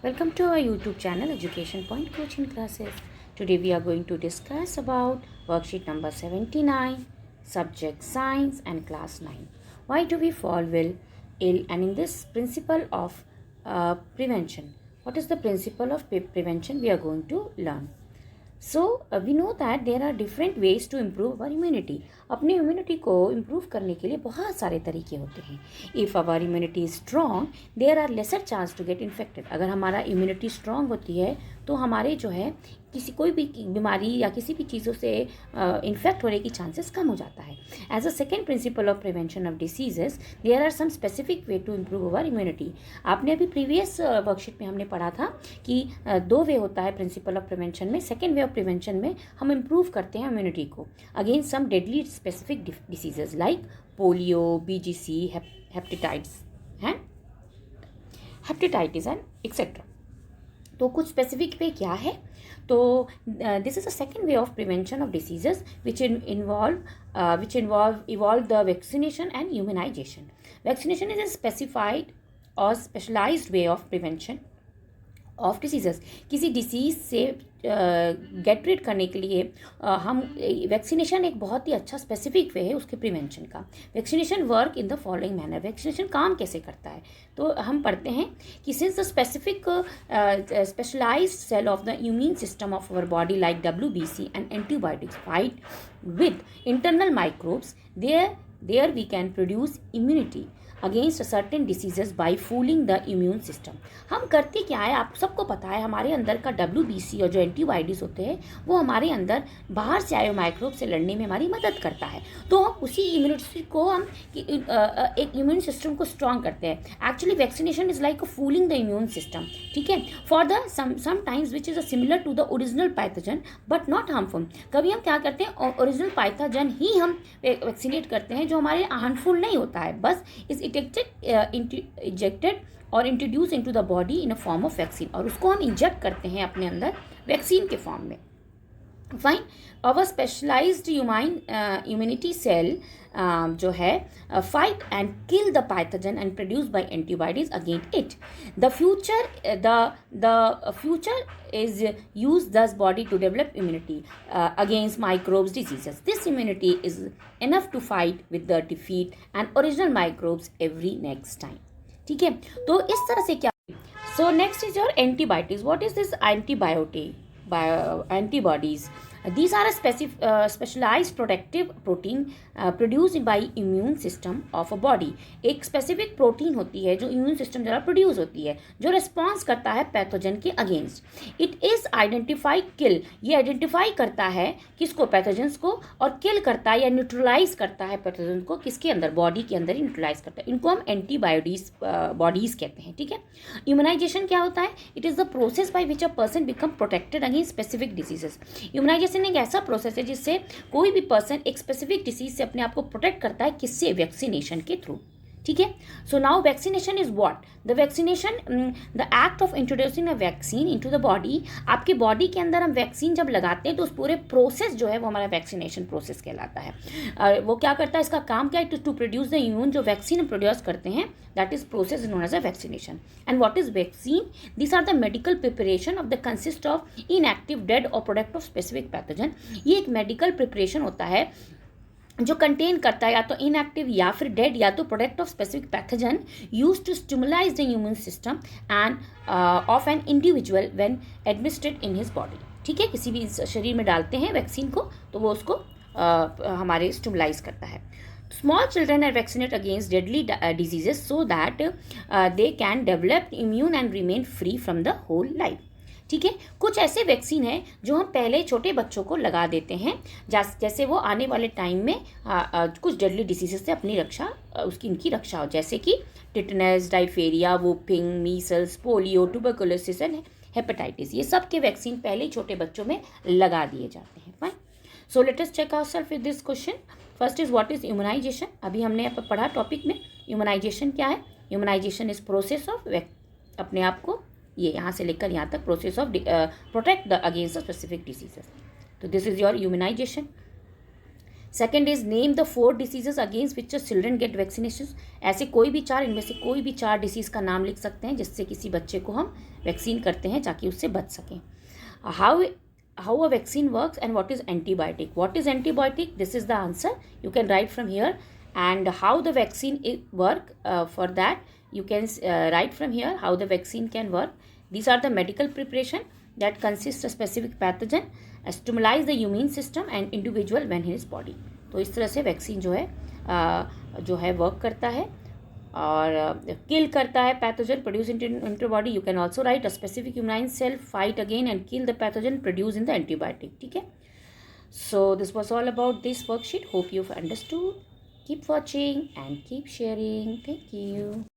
Welcome to our YouTube channel Education Point Coaching Classes. Today we are going to discuss about worksheet number 79, subject science and class 9. Why do we fall ill? And in this principle of prevention, what is the principle of prevention we are going to learn? So we know that there are different ways to improve our immunity. अपनी immunity को improve करने के लिए बहुत सारे तरीके होते हैं. If our immunity is strong there are lesser chance to get infected. अगर हमारा इम्यूनिटी स्ट्रॉन्ग होती है तो हमारे जो है कोई भी बीमारी या किसी भी चीज़ों से इन्फेक्ट होने की चांसेस कम हो जाता है. As a second principle of prevention of diseases there are some specific way to improve our immunity. आपने अभी प्रीवियस वर्कशीट में हमने पढ़ा था कि दो वे होता है प्रिंसिपल ऑफ प्रिवेंशन में. सेकेंड वे ऑफ प्रिवेंशन में हम इम्प्रूव करते हैं इम्यूनिटी को against some deadly specific diseases like polio, BGC, hepatitis and etcetera. तो कुछ स्पेसिफिक वे क्या है? तो this is a second way of prevention of diseases which involve the vaccination and immunization. Vaccination is a specified और specialized way of prevention of diseases. किसी disease से get rid करने के लिए हम वैक्सीनेशन एक बहुत ही अच्छा स्पेसिफिक वे है उसके प्रिवेंशन का. Vaccination work in the following manner. Vaccination काम कैसे करता है? तो हम पढ़ते हैं कि since the specific specialized cell of the immune system of our body like WBC and antibiotics fight with internal microbes there we can produce immunity against certain diseases by fooling the immune system. हम करते क्या है, आप सबको पता है, हमारे अंदर का WBC और जो एंटीबायोटिक्स होते हैं वो हमारे अंदर बाहर से आए माइक्रोब से लड़ने में हमारी मदद करता है. तो हम उसी इम्यूनिटी को हम एक इम्यून सिस्टम को स्ट्रॉन्ग करते हैं. Actually vaccination is like fooling the immune system. ठीक है, for the sometimes which is similar to the original pathogen but not harmful. कभी हम क्या करते हैं, ओरिजिनल पैथोजन ही हम वैक्सीनेट करते हैं जो हमारे हार्मफुल नहीं होता है, बस इस इंजेक्टेड और introduce into the body in a form of vaccine. और उसको हम इंजेक्ट करते हैं अपने अंदर वैक्सीन के फॉर्म में. फाइन. अवर स्पेशलाइज्ड इम्यूनिटी सेल जो है fight and kill the pathogen and produce by antibiotics against it. The future is use thus body to develop immunity against microbes diseases. This immunity is enough to fight with the defeat and original microbes every next time. ठीक है, तो इस तरह से क्या. So next is your antibiotics. What is this antibodies? These are a specialized protective protein produced by immune system of a body. एक specific protein होती है जो इम्यून सिस्टम द्वारा प्रोड्यूस होती है जो रिस्पॉन्स करता है पैथोजन के अगेंस्ट. इट इज़ आइडेंटिफाई किल. ये आइडेंटिफाई करता है किसको, पैथोजन्स को, और किल करता है या न्यूट्रलाइज करता है पैथोजन को किसके अंदर, बॉडी के अंदर ही न्यूट्रलाइज करता है. इनको हम एंटीबायोटिक्स बॉडीज कहते हैं. ठीक है. इम्यूनाइजेशन क्या होता है? It is the process by which a person become protected against specific diseases. Immunisation एक ऐसा प्रोसेस है जिससे कोई भी पर्सन एक स्पेसिफिक डिसीज से अपने आप को प्रोटेक्ट करता है. किससे? वैक्सीनेशन के थ्रू. ठीक है. So now vaccination is what? The vaccination the act of introducing a vaccine into the body. आपके बॉडी के अंदर हम वैक्सीन जब लगाते हैं तो उस पूरे प्रोसेस जो है वो हमारा वैक्सीनेशन प्रोसेस कहलाता है. वो क्या करता है, इसका काम क्या है? To produce the immune. जो वैक्सीन हम प्रोड्यूस करते हैं that is process known as a vaccination. And what is vaccine? This are the medical preparation of the consist of inactive, dead और प्रोडक्ट ऑफ स्पेसिफिक पैथोजन. ये एक medical preparation होता है जो कंटेन करता है या तो इनएक्टिव या फिर डेड या तो product of specific pathogen use to stimulate the immune system and of an individual when administered in his body. ठीक है, किसी भी शरीर में डालते हैं वैक्सीन को तो वो उसको हमारे स्टिमुलाइज करता है. Small children are vaccinated against deadly diseases so that they can develop immune and remain free from the whole life. ठीक है. कुछ ऐसे वैक्सीन हैं जो हम पहले छोटे बच्चों को लगा देते हैं जैसे वो आने वाले टाइम में कुछ डेडली डिसीजेस से अपनी रक्षा इनकी रक्षा हो, जैसे कि tetanus, diphtheria, whooping, measles, polio, tuberculosis and hepatitis. ये सब के वैक्सीन पहले ही छोटे बच्चों में लगा दिए जाते हैं. Fine. So let us check ourselves with this question. First is what is immunisation. अभी हमने पढ़ा टॉपिक में इम्यूनाइजेशन क्या है. इम्यूनाइजेशन इज प्रोसेस ऑफ अपने आप को ये यहाँ से लेकर यहाँ तक process of protect the against the specific diseases. तो this is your immunization. Second is name the 4 diseases against which children get vaccination. ऐसे कोई भी 4, इनमें से कोई भी 4 डिसीज़ का नाम लिख सकते हैं जिससे किसी बच्चे को हम वैक्सीन करते हैं ताकि उससे बच सकें। How a vaccine works and what is antibiotic. What is antibiotic, this is the answer, you can write from here. And how the vaccine work, for that you can write from here how the vaccine can work. These are the medical preparation that consists of specific pathogen, stimulates the immune system and individual when his body. तो इस तरह से vaccine जो है work करता है और kill करता है pathogen produce into body. You can also write a specific immune cell fight again and kill the pathogen produce in the antibiotic. ठीक है, so this was all about this worksheet. Hope you understood. Keep watching and keep sharing. Thank you.